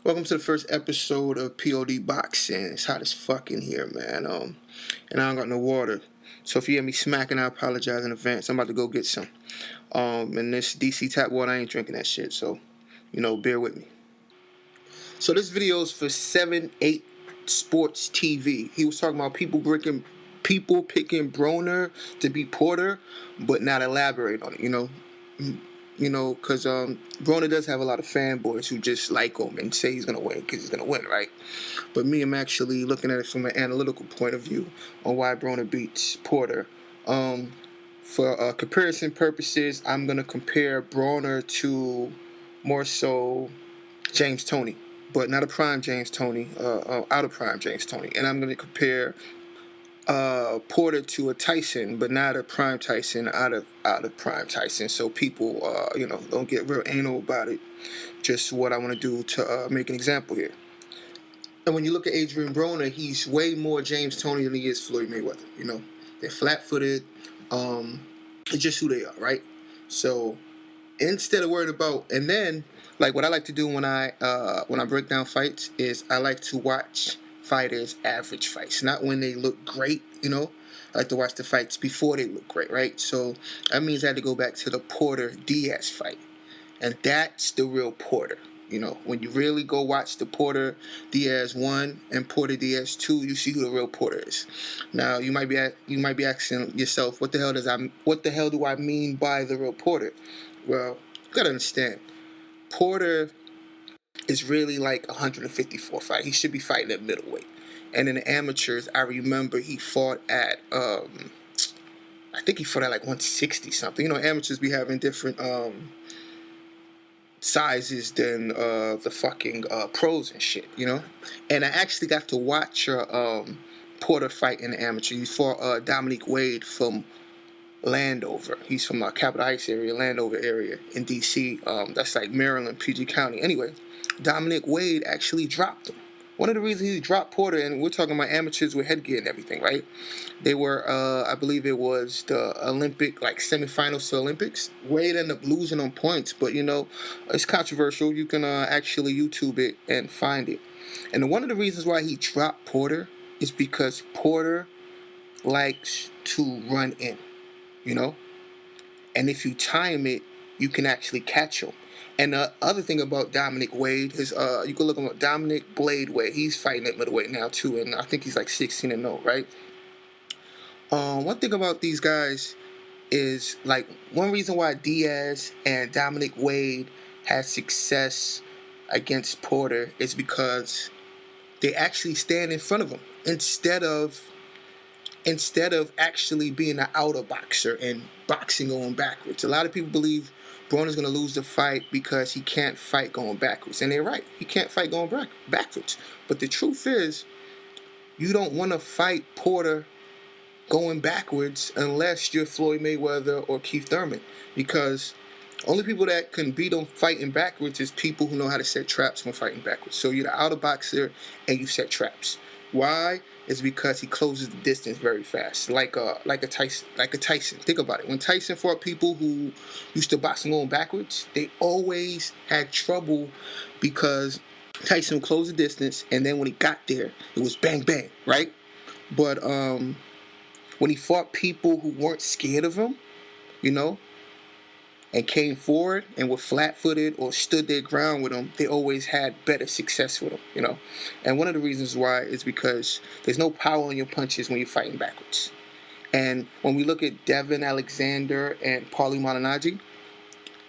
Welcome to the first episode of POD Boxing. It's hot as fuck in here, man. And I don't got no water. So if you hear me smacking, I apologize in advance. I'm about to go get some. And this DC tap water, I ain't drinking that shit. So, bear with me. So this video is for 7-8 Sports TV. He was talking about people picking Broner to be Porter, but not elaborate on it. Because Broner does have a lot of fanboys who just like him and say he's going to win because he's going to win, right? But me, I'm actually looking at it from an analytical point of view on why Broner beats Porter. For comparison purposes, I'm going to compare Broner to more so James Toney, but not a prime James Toney, out of prime James Toney. And I'm going to compare Porter to a Tyson, but not a prime Tyson, out of prime Tyson. So people, don't get real anal about it. Just what I want to do to make an example here. And when you look at Adrian Broner, he's way more James Toney than he is Floyd Mayweather. They're flat-footed. It's just who they are, right? So instead of worried about, and then like what I like to do when I break down fights is I like to watch fighters' average fights, not when they look great. I like to watch the fights before they look great, right? So that means I had to go back to the Porter-Diaz fight, and that's the real Porter. When you really go watch the Porter-Diaz 1 and Porter-Diaz 2, you see who the real Porter is. Now you might be asking yourself, what the hell do I mean by the real Porter? Well, you gotta understand, Porter is really like 154 fight. He should be fighting at middleweight. And in the amateurs, I remember he fought at I think he fought at like 160 something. Amateurs be having different sizes than the fucking pros and shit. And I actually got to watch Porter fight in the amateur. He fought Dominique Wade from Landover. He's from Capitol Heights area, Landover area in D.C. That's like Maryland, PG County. Anyway, Dominic Wade actually dropped him. One of the reasons he dropped Porter, and we're talking about amateurs with headgear and everything, right? They were, I believe it was the Olympic, like semifinals to Olympics. Wade ended up losing on points, but it's controversial. You can actually YouTube it and find it. And one of the reasons why he dropped Porter is because Porter likes to run in. And if you time it, you can actually catch him. And the other thing about Dominic Wade is, you can look at Dominic Blade Wade. He's fighting at middleweight now too, and I think he's like 16-0, right? One thing about these guys is, like, one reason why Diaz and Dominic Wade had success against Porter is because they actually stand in front of him instead of actually being an outer boxer and boxing going backwards. A lot of people believe Broner's going to lose the fight because he can't fight going backwards. And they're right. He can't fight going backwards. But the truth is, you don't want to fight Porter going backwards unless you're Floyd Mayweather or Keith Thurman. Because only people that can beat him fighting backwards is people who know how to set traps when fighting backwards. So you're the outer boxer and you set traps. Why? It's because he closes the distance very fast, like a Tyson. Think about it. When Tyson fought people who used to box going backwards, they always had trouble because Tyson would close the distance, and then when he got there, it was bang bang, right? But when he fought people who weren't scared of him, and came forward and were flat-footed or stood their ground with him, they always had better success with him, And one of the reasons why is because there's no power in your punches when you're fighting backwards. And when we look at Devin Alexander and Paulie Malignaggi,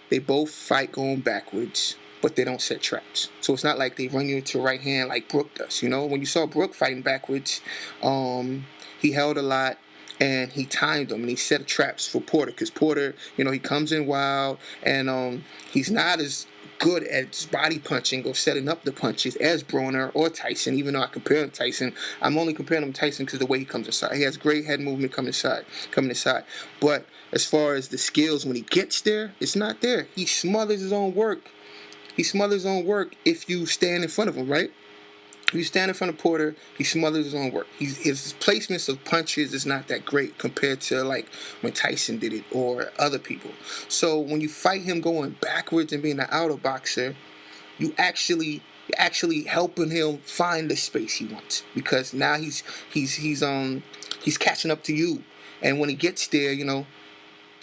they both fight going backwards, but they don't set traps. So it's not like they run you into right hand like Brook does, When you saw Brook fighting backwards, he held a lot, and he timed them, and he set traps for Porter, because Porter, he comes in wild, and he's not as good at body punching or setting up the punches as Broner or Tyson. Even though I compare him to Tyson, I'm only comparing him to Tyson because of the way he comes inside. He has great head movement coming inside. But as far as the skills, when he gets there, it's not there. He smothers his own work. If you stand in front of him, right? If you stand in front of Porter, he smothers his own work. His placements of punches is not that great compared to like when Tyson did it or other people. So when you fight him going backwards and being an outer boxer, you actually actually helping him find the space he wants, because now he's catching up to you, and when he gets there,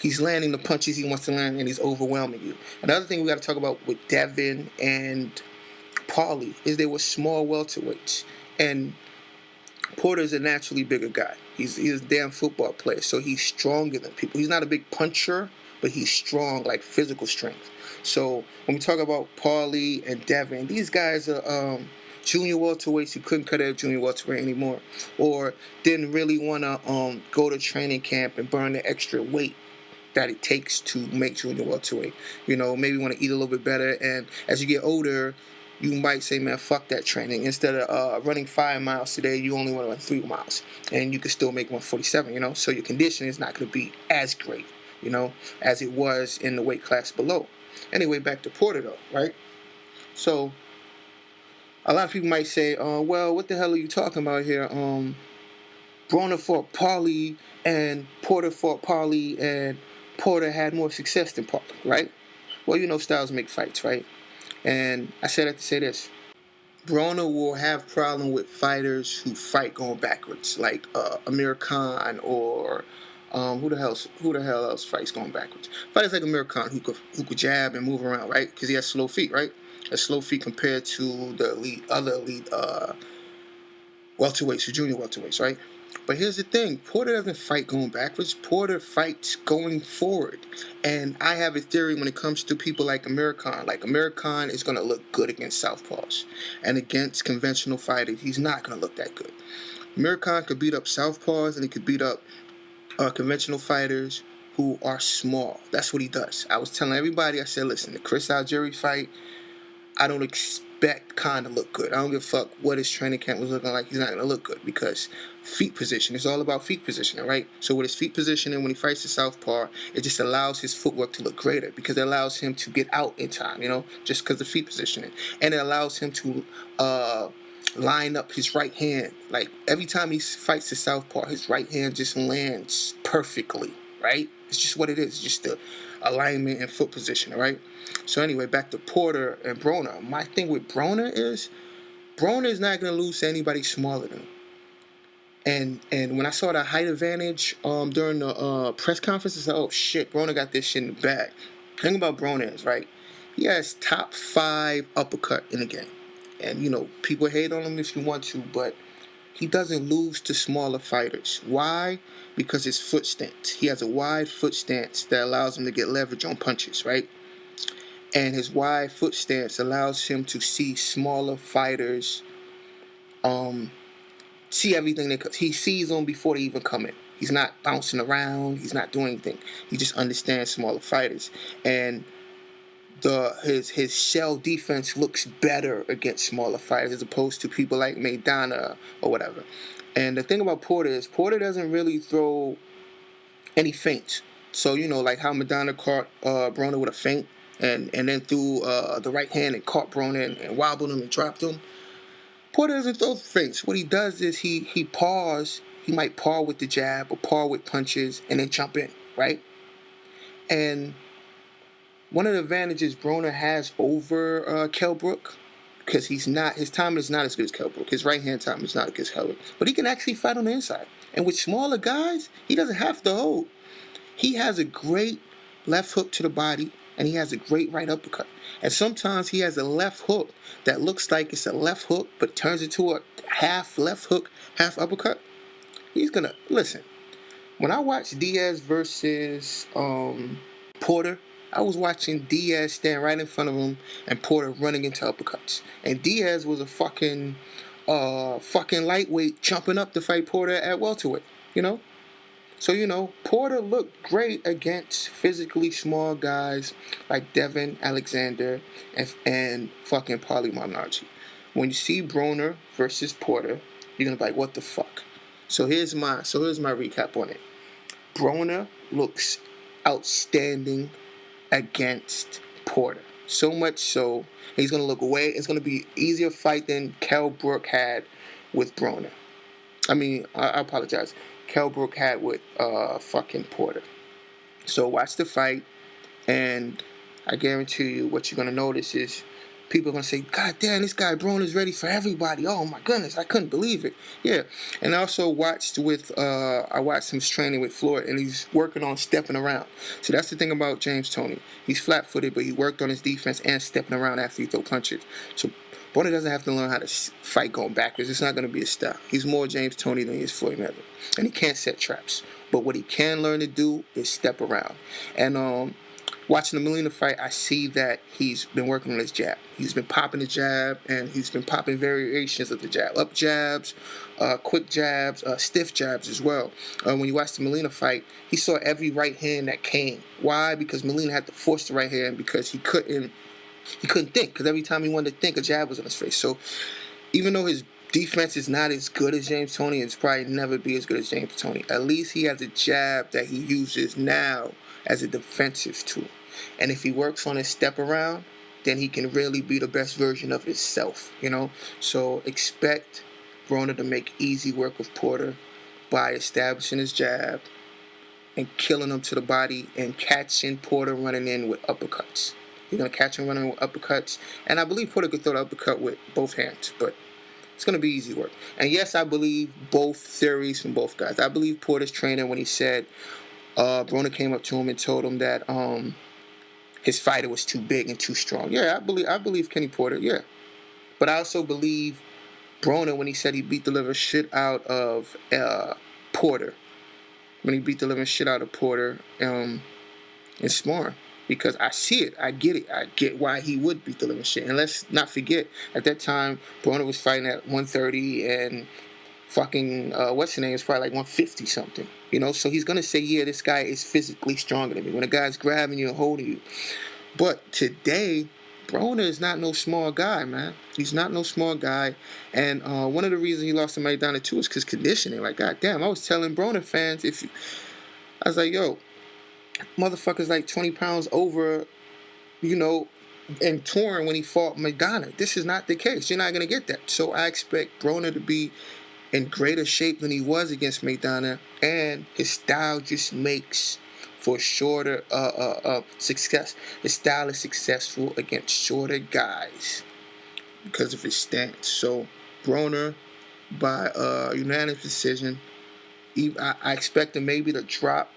he's landing the punches he wants to land, and he's overwhelming you. Another thing we got to talk about with Devin and Paulie is they were small welterweights, and Porter's a naturally bigger guy. He's a damn football player, so he's stronger than people. He's not a big puncher, but he's strong, like physical strength. So when we talk about Paulie and Devin, these guys are junior welterweights who couldn't cut at junior welterweight anymore, or didn't really want to go to training camp and burn the extra weight that it takes to make junior welterweight. Maybe want to eat a little bit better, and as you get older, you might say, man, fuck that training. Instead of running 5 miles today, you only want to run 3 miles. And you can still make 147, So your condition is not going to be as great, as it was in the weight class below. Anyway, back to Porter, though, right? So a lot of people might say, well, what the hell are you talking about here? Broner fought Paulie, and Porter fought Paulie, and Porter had more success than Paulie, right? Well, styles make fights, right? And I said that to say this. Broner will have problem with fighters who fight going backwards, like Amir Khan, or who the hell else fights going backwards? Fighters like Amir Khan who could jab and move around, right? Because he has slow feet, right? Has slow feet compared to the other elite welterweights or junior welterweights, right? But here's the thing, Porter doesn't fight going backwards. Porter fights going forward. And I have a theory when it comes to people like Amir Khan. Like, Amir Khan is going to look good against southpaws. And against conventional fighters, he's not going to look that good. Amir Khan could beat up southpaws, and he could beat up conventional fighters who are small. That's what he does. I was telling everybody, I said, listen, the Chris Algieri fight, I don't expect Khan to look good. I don't give a fuck what his training camp was looking like. He's not going to look good, because feet position. It's all about feet positioning, right? So with his feet positioning, when he fights the southpaw, it just allows his footwork to look greater, because it allows him to get out in time, just because of feet positioning. And it allows him to line up his right hand. Like, every time he fights the southpaw, his right hand just lands perfectly, right? It's just what it is. It's just the alignment and foot position, right? So anyway, back to Porter and Broner. My thing with Broner is not going to lose to anybody smaller than him. And when I saw the height advantage during the press conference, I said, oh shit, Broner got this shit in the bag. The thing about Broner is, right, he has top 5 uppercut in the game. And, people hate on him if you want to, but he doesn't lose to smaller fighters. Why? Because his foot stance. He has a wide foot stance that allows him to get leverage on punches, right? And his wide foot stance allows him to see smaller fighters, see everything he sees them before they even come in. He's not bouncing around. He's not doing anything. He just understands smaller fighters. And his shell defense looks better against smaller fighters as opposed to people like Maidana or whatever. And the thing about Porter is Porter doesn't really throw any feints. So, like how Maidana caught Broner with a feint, and then threw the right hand and caught Broner and wobbled him and dropped him. Porter doesn't throw feints. What he does is he paws. He might paw with the jab or paw with punches and then jump in, right? And one of the advantages Broner has over Kell Brook, because his timing is not as good as Kell Brook. His right hand timing is not as good as Kell Brook. But he can actually fight on the inside. And with smaller guys, he doesn't have to hold. He has a great left hook to the body, and he has a great right uppercut. And sometimes he has a left hook that looks like it's a left hook, but turns into a half left hook, half uppercut. He's going to, listen, when I watched Diaz versus Porter, I was watching Diaz stand right in front of him and Porter running into uppercuts. And Diaz was a fucking lightweight jumping up to fight Porter at welterweight, So, Porter looked great against physically small guys like Devin Alexander and fucking Paulie Malignaggi. When you see Broner versus Porter, you're going to be like, what the fuck? So here's my recap on it. Broner looks outstanding against Porter. So much so, he's going to look away. It's going to be an easier fight than Kell Brook had with Broner. I apologize. Kell Brook had with fucking Porter. So watch the fight, and I guarantee you what you're going to notice is people are gonna say, God damn, this guy Broner's ready for everybody. Oh my goodness, I couldn't believe it. Yeah. And I also watched his training with Floyd, and he's working on stepping around. So that's the thing about James Toney. He's flat footed, but he worked on his defense and stepping around after he throw punches. So Broner doesn't have to learn how to fight going backwards. It's not going to be his style. He's more James Toney than he is Floyd Mayweather. And he can't set traps. But what he can learn to do is step around. And watching the Molina fight, I see that he's been working on his jab. He's been popping the jab, and he's been popping variations of the jab. Up jabs, quick jabs, stiff jabs as well. When you watch the Molina fight, he saw every right hand that came. Why? Because Molina had to force the right hand because he couldn't think, because every time he wanted to think, a jab was on his face. So even though his defense is not as good as James Toney, it's probably never be as good as James Toney, at least he has a jab that he uses now as a defensive tool. And if he works on his step around, then he can really be the best version of himself, you know? So expect Broner to make easy work of Porter by establishing his jab and killing him to the body and catching Porter running in with uppercuts. You're going to catch him running with uppercuts. And I believe Porter could throw the uppercut with both hands, but it's going to be easy work. And yes, I believe both theories from both guys. I believe Porter's trainer when he said Broner came up to him and told him that his fighter was too big and too strong. Yeah, I believe Kenny Porter, yeah. But I also believe Broner when he said he beat the living shit out of Porter. When he beat the living shit out of Porter in sparring. Because I see it, I get it, I get why he would beat the living shit. And let's not forget, at that time, Broner was fighting at 130 and fucking, what's his name, is probably like 150 something. You know, so he's going to say, yeah, this guy is physically stronger than me. When a guy's grabbing you and holding you. But today, Broner is not no small guy, man. He's not no small guy. And one of the reasons he lost to Maidana too is because conditioning. Like, goddamn, I was telling Broner fans, I was like, yo, motherfucker's like 20 pounds over, you know, and torn when he fought Maidana. This is not the case. You're not going to get that. So I expect Broner to be in greater shape than he was against Maidana, and his style just makes for shorter success. His style is successful against shorter guys because of his stance. So Broner by unanimous decision. I expect him maybe to drop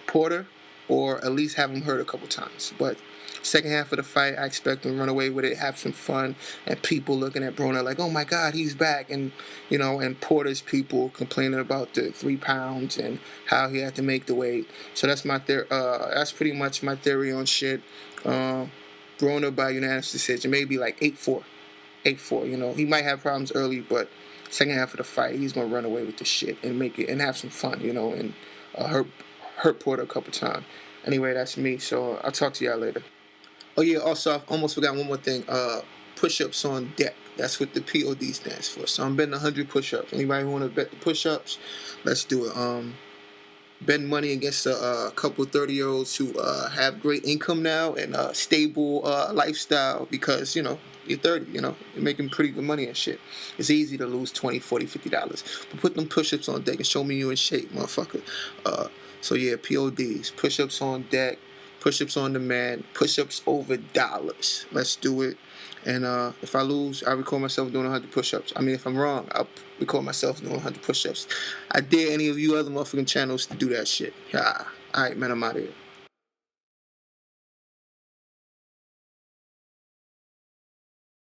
Porter, or at least have him hurt a couple times. But second half of the fight, I expect him to run away with it, have some fun, and people looking at Broner like, oh my God, he's back. And, you know, and Porter's people complaining about the 3 pounds and how he had to make the weight. So that's that's pretty much my theory on shit. Broner by unanimous decision, maybe like 8-4. 8-4, you know. He might have problems early, but second half of the fight, he's going to run away with the shit and make it and have some fun, you know, and hurt Porter a couple times. Anyway, that's me. So I'll talk to y'all later. Oh yeah, also I almost forgot one more thing. Push-ups on deck. That's what the POD stands for. So I'm betting 100 push-ups. Anybody who want to bet the push-ups, let's do it. Betting money against a couple 30-year-olds who have great income now and stable lifestyle because, you know, you're 30, you know, you're making pretty good money and shit. It's easy to lose $20, $40, $50. But put them push-ups on deck and show me you in shape, motherfucker. So yeah, PODs, push-ups on deck, push-ups on demand, push-ups over dollars. Let's do it. And if I lose, I record myself doing 100 push-ups. I mean, if I'm wrong, I'll record myself doing 100 push-ups. I dare any of you other motherfucking channels to do that shit. Yeah. All right, man, I'm out of here.